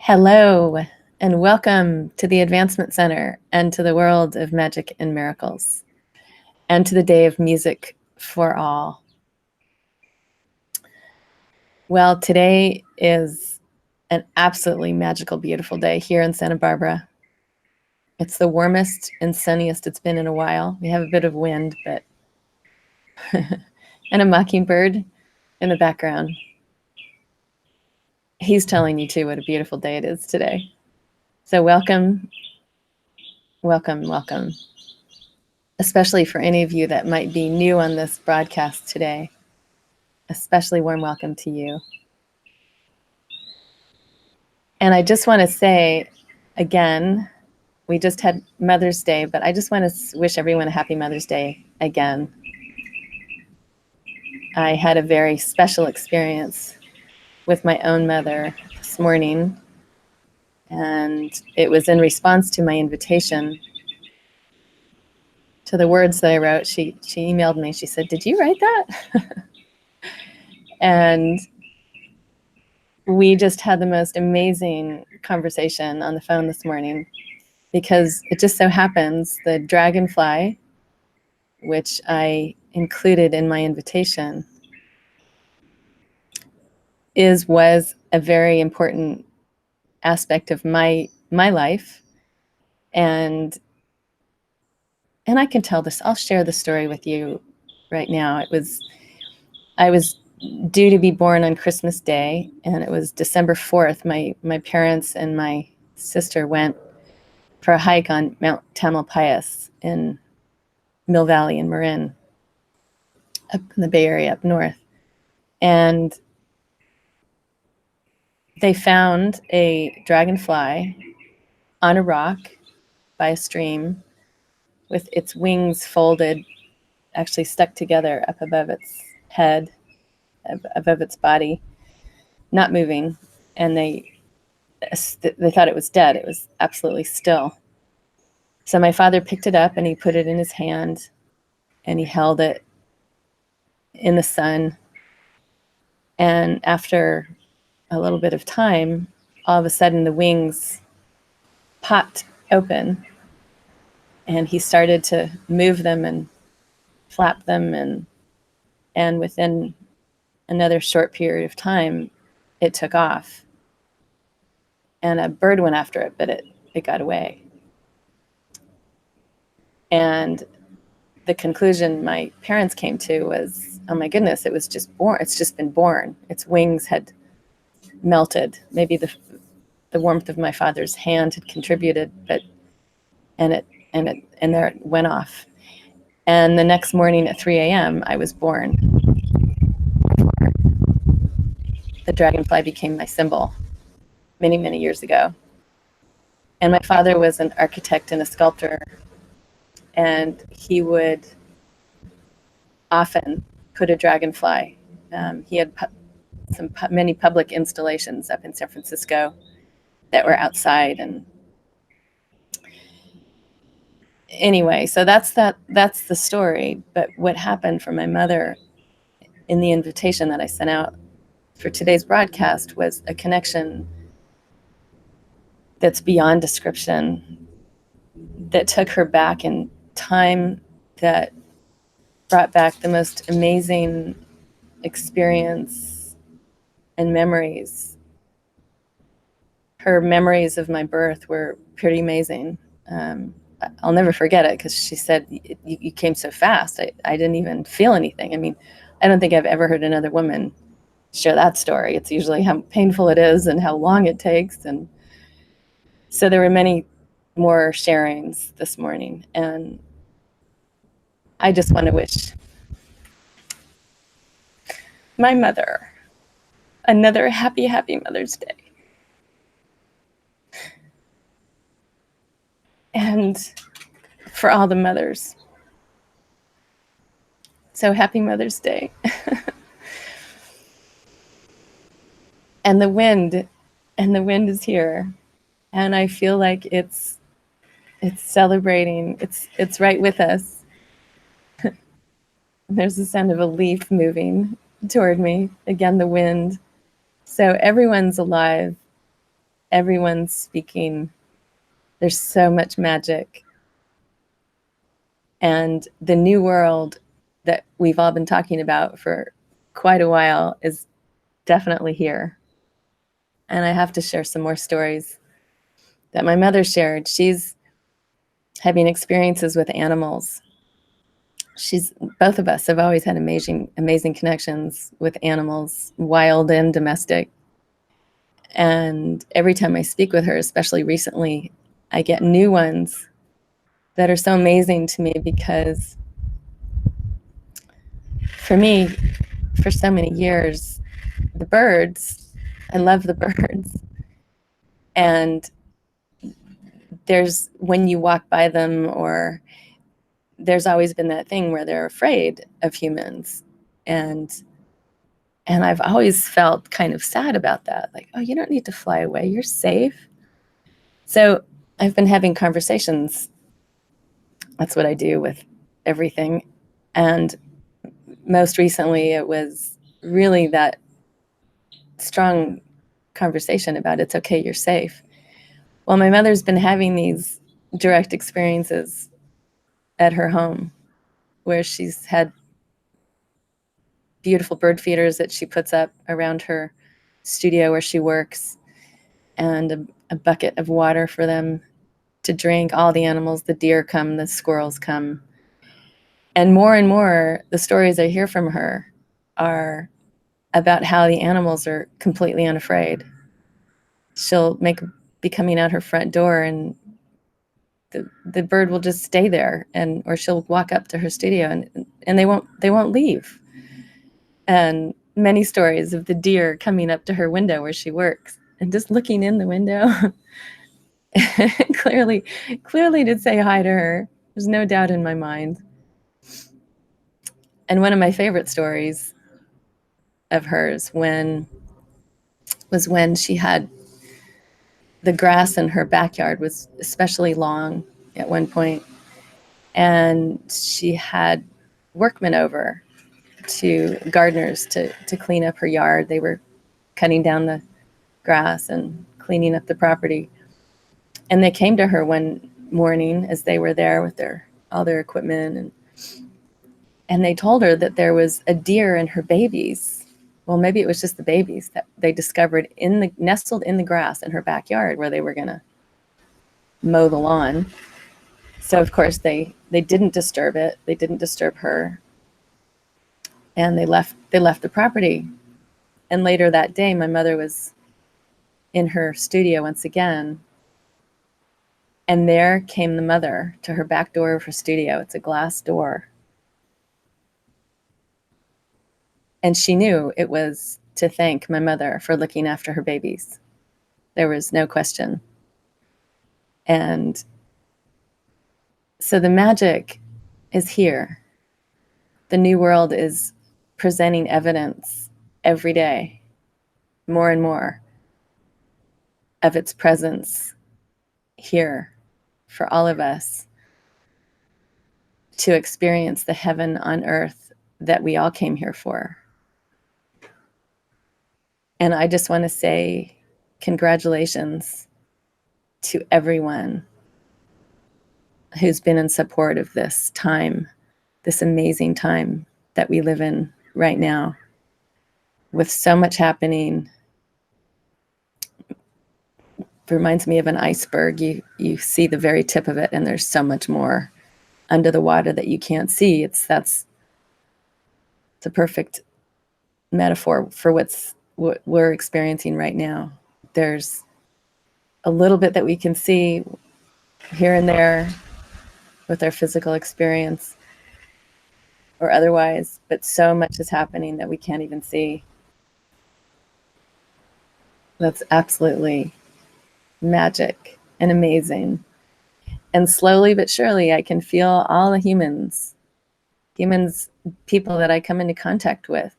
Hello, and welcome to the Advancement Center and to the world of magic and miracles, and to the day of music for all. Well, today is an absolutely magical, beautiful day here in Santa Barbara. It's the warmest and sunniest it's been in a while. We have a bit of wind, but and a mockingbird in the background. He's telling you too what a beautiful day it is today. So welcome, welcome, welcome. Especially for any of you that might be new on this broadcast today. Especially warm welcome to you. And I just want to say again, we just had Mother's Day, but I just want to wish everyone a happy Mother's Day again. I had a very special experience with my own mother this morning, and it was in response to my invitation to the words that I wrote. She emailed me. She said, "Did you write that?" And we just had the most amazing conversation on the phone this morning, because it just so happens the dragonfly, which I included in my invitation, was a very important aspect of my life. And I can tell this, I'll share the story with you right now. I was due to be born on Christmas Day, and it was December 4th. My parents and my sister went for a hike on Mount Tamalpais in Mill Valley in Marin, up in the Bay Area up north. And they found a dragonfly on a rock by a stream with its wings folded, actually stuck together up above its head, above its body, not moving. And they thought it was dead. It was absolutely still. So my father picked it up and he put it in his hand and he held it in the sun. And after a little bit of time, all of a sudden the wings popped open and he started to move them and flap them, and within another short period of time it took off, and a bird went after it, but it got away. And the conclusion my parents came to was, oh my goodness, it was just born. It's just been born. Its wings had melted. Maybe the warmth of my father's hand had contributed, but and there it went off. And the next morning at 3 a.m. I was born. The dragonfly became my symbol many, many years ago. And my father was an architect and a sculptor, and he would often put a dragonfly. He had many public installations up in San Francisco that were outside. And anyway, so that's the story. But what happened for my mother in the invitation that I sent out for today's broadcast was a connection that's beyond description, that took her back in time, that brought back the most amazing experience and memories. Her memories of my birth were pretty amazing. I'll never forget it, because she said, you came so fast. I didn't even feel anything. I mean, I don't think I've ever heard another woman share that story. It's usually how painful it is and how long it takes. And so there were many more sharings this morning. And I just want to wish my mother another happy, happy Mother's Day. And for all the mothers. So happy Mother's Day. And the wind is here. And I feel like it's celebrating. It's right with us. There's the sound of a leaf moving toward me. Again, the wind. So everyone's alive. everyone's speaking. There's so much magic. And the new world that we've all been talking about for quite a while is definitely here. And I have to share some more stories that my mother shared. She's having experiences with animals. Both of us have always had amazing connections with animals, wild and domestic. And every time I speak with her, especially recently, I get new ones that are so amazing to me, because for me, for so many years, the birds, I love the birds. And when you walk by them, or there's always been that thing where they're afraid of humans. And I've always felt kind of sad about that. Like, oh, you don't need to fly away. You're safe. So I've been having conversations. That's what I do with everything. And most recently, it was really that strong conversation about it's okay, you're safe. Well, my mother's been having these direct experiences at her home, where she's had beautiful bird feeders that she puts up around her studio where she works, and a bucket of water for them to drink. All the animals, the deer come, the squirrels come. And more, the stories I hear from her are about how the animals are completely unafraid. She'll be coming out her front door, and the bird will just stay there, or she'll walk up to her studio, and they won't leave. And many stories of the deer coming up to her window where she works and just looking in the window, clearly to say hi to her. There's no doubt in my mind. And one of my favorite stories of hers was when she had the grass in her backyard was especially long at one point, and she had workmen over, gardeners, to clean up her yard. They were cutting down the grass and cleaning up the property. And they came to her one morning as they were there with all their equipment, and they told her that there was a deer and her babies. Well, maybe it was just the babies that they discovered nestled in the grass in her backyard where they were going to mow the lawn. So of course they didn't disturb it. They didn't disturb her, and they left the property. And later that day, my mother was in her studio once again, and there came the mother to her back door of her studio. It's a glass door. And she knew it was to thank my mother for looking after her babies. There was no question. And so the magic is here. The new world is presenting evidence every day, more and more, of its presence here for all of us to experience the heaven on earth that we all came here for. And I just want to say congratulations to everyone who's been in support of this time, this amazing time that we live in right now, with so much happening. It reminds me of an iceberg. You see the very tip of it, and there's so much more under the water that you can't see. It's a perfect metaphor for what we're experiencing right now. There's a little bit that we can see here and there with our physical experience or otherwise, but so much is happening that we can't even see. That's absolutely magic and amazing. And slowly but surely, I can feel all the humans, people that I come into contact with,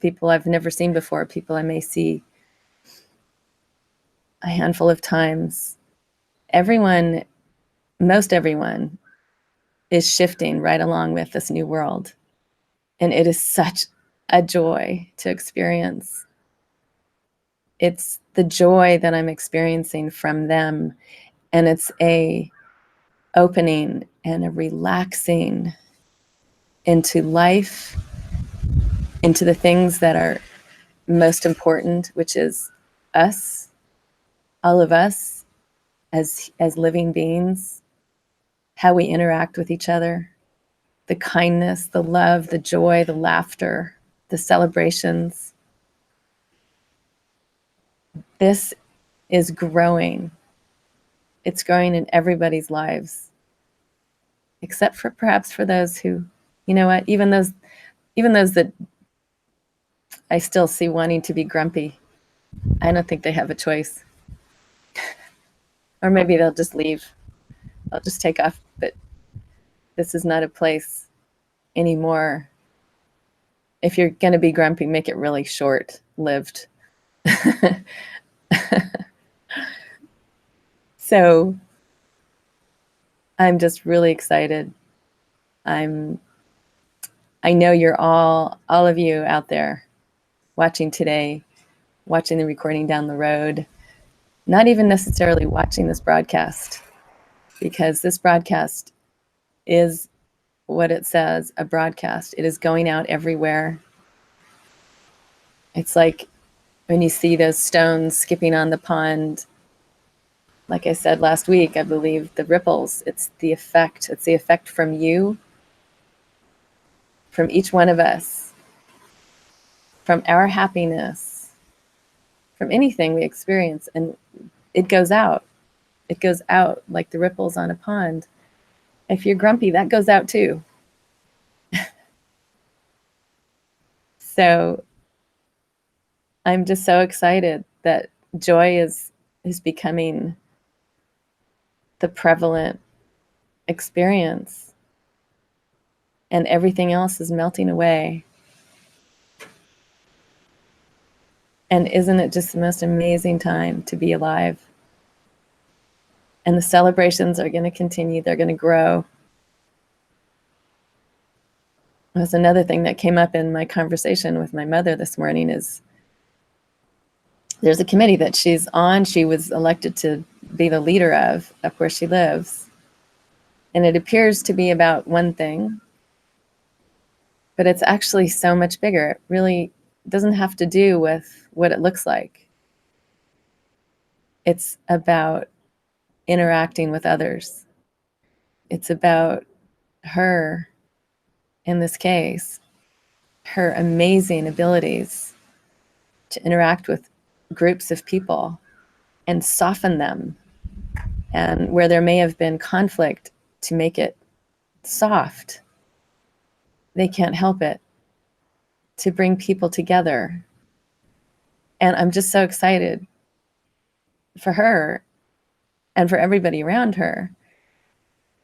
people I've never seen before, people I may see a handful of times. Most everyone is shifting right along with this new world. And it is such a joy to experience. It's the joy that I'm experiencing from them, and it's a opening and a relaxing into life, into the things that are most important, which is us, all of us as living beings, how we interact with each other, the kindness, the love, the joy, the laughter, the celebrations. This is growing. It's growing in everybody's lives, except for perhaps for those who, you know what, even those that I still see wanting to be grumpy. I don't think they have a choice. Or maybe they'll just leave. They'll just take off. But this is not a place anymore. If you're going to be grumpy, make it really short lived. So I'm just really excited. I know you're all of you out there watching today, watching the recording down the road, not even necessarily watching this broadcast, because this broadcast is what it says, a broadcast. It is going out everywhere. It's like when you see those stones skipping on the pond, like I said last week, I believe the ripples, it's the effect. It's the effect from you, from each one of us, from our happiness, from anything we experience. And it goes out. It goes out like the ripples on a pond. If you're grumpy, that goes out too. So I'm just so excited that joy is becoming the prevalent experience, and everything else is melting away. And isn't it just the most amazing time to be alive? And the celebrations are going to continue. They're going to grow. That's another thing that came up in my conversation with my mother this morning is there's a committee that she's on. She was elected to be the leader of where she lives. And it appears to be about one thing, but it's actually so much bigger. It really doesn't have to do with what it looks like. It's about interacting with others. It's about her, in this case, her amazing abilities to interact with groups of people and soften them. And where there may have been conflict, to make it soft. They can't help it. To bring people together. And I'm just so excited for her and for everybody around her.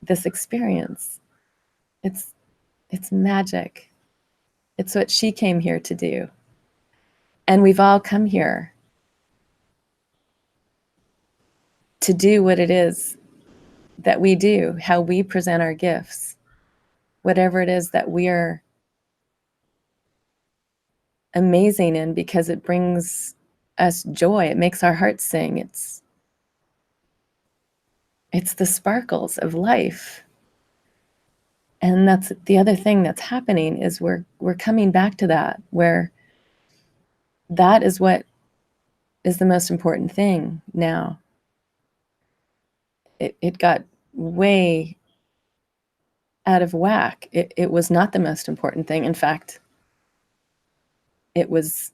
This experience, it's magic. It's what she came here to do. And we've all come here to do what it is that we do, how we present our gifts, whatever it is that we're amazing in, because it brings us joy. It makes our hearts sing. It's the sparkles of life. And that's the other thing that's happening, is we're coming back to that, where that is what is the most important thing now. It got way out of whack. It was not the most important thing. In fact, it was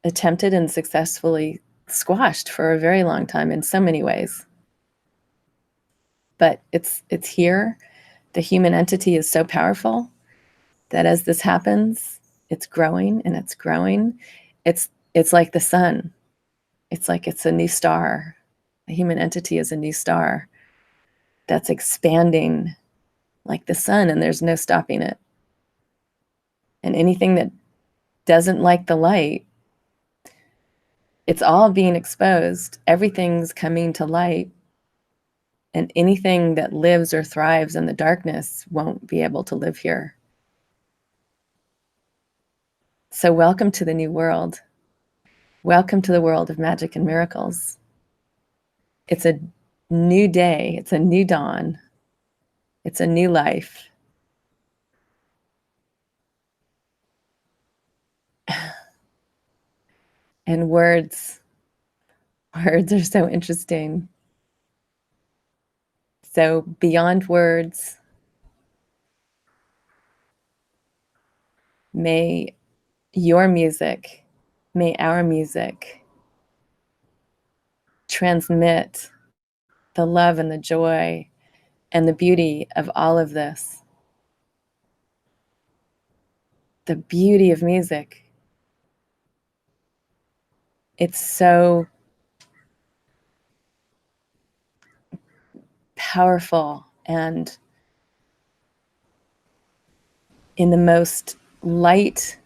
attempted and successfully squashed for a very long time in so many ways. But it's here. The human entity is so powerful that as this happens, it's growing and it's growing. It's like the sun. It's like it's a new star. The human entity is a new star that's expanding like the sun, and there's no stopping it. And anything that doesn't like the light, it's all being exposed. Everything's coming to light. And anything that lives or thrives in the darkness won't be able to live here. So welcome to the new world. Welcome to the world of magic and miracles. It's a new day. It's a new dawn. It's a new life. And words are so interesting. So beyond words, may your music, may our music transmit the love and the joy and the beauty of all of this. The beauty of music. It's so powerful and in the most light,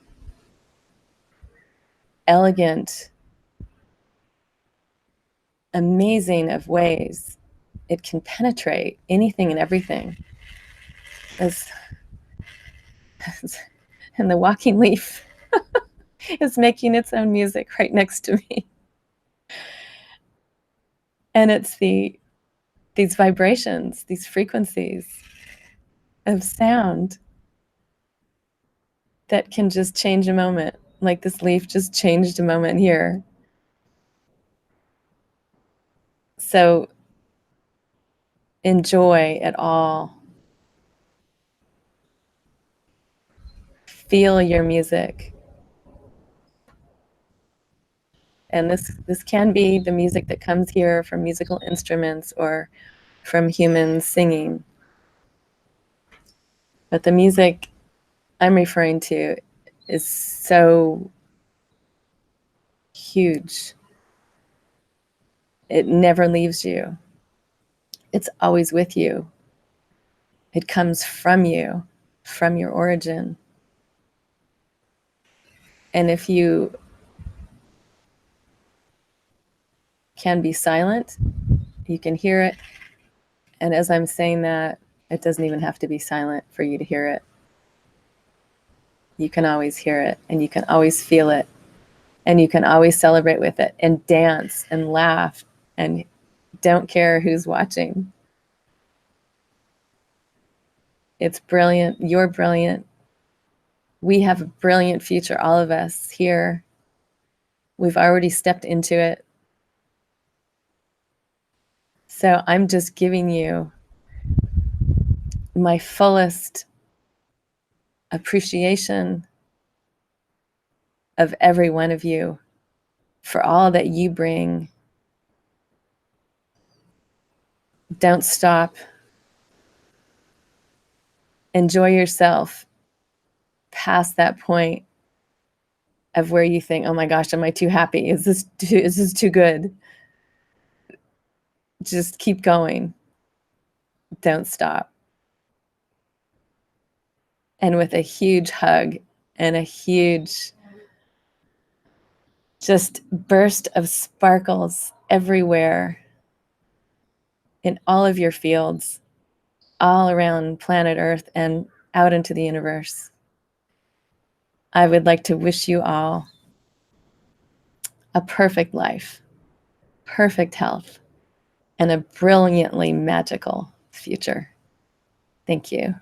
elegant, amazing of ways. It can penetrate anything and everything. And the walking leaf is making its own music right next to me. And it's these vibrations, these frequencies of sound that can just change a moment. Like this leaf just changed a moment here. So enjoy it all. Feel your music. And this can be the music that comes here from musical instruments or from humans singing. But the music I'm referring to is so huge. It never leaves you. It's always with you. It comes from you, from your origin. And if you can be silent, you can hear it. And as I'm saying that, it doesn't even have to be silent for you to hear it. You can always hear it, and you can always feel it, and you can always celebrate with it and dance and laugh and don't care who's watching. It's brilliant. You're brilliant. We have a brilliant future, all of us here. We've already stepped into it. So I'm just giving you my fullest appreciation of every one of you for all that you bring. Don't stop. Enjoy yourself past that point of where you think, oh my gosh, am I too happy? Is this too good? Just keep going. Don't stop. And with a huge hug and a huge just burst of sparkles everywhere in all of your fields, all around planet Earth and out into the universe. I would like to wish you all a perfect life, perfect health, and a brilliantly magical future. Thank you.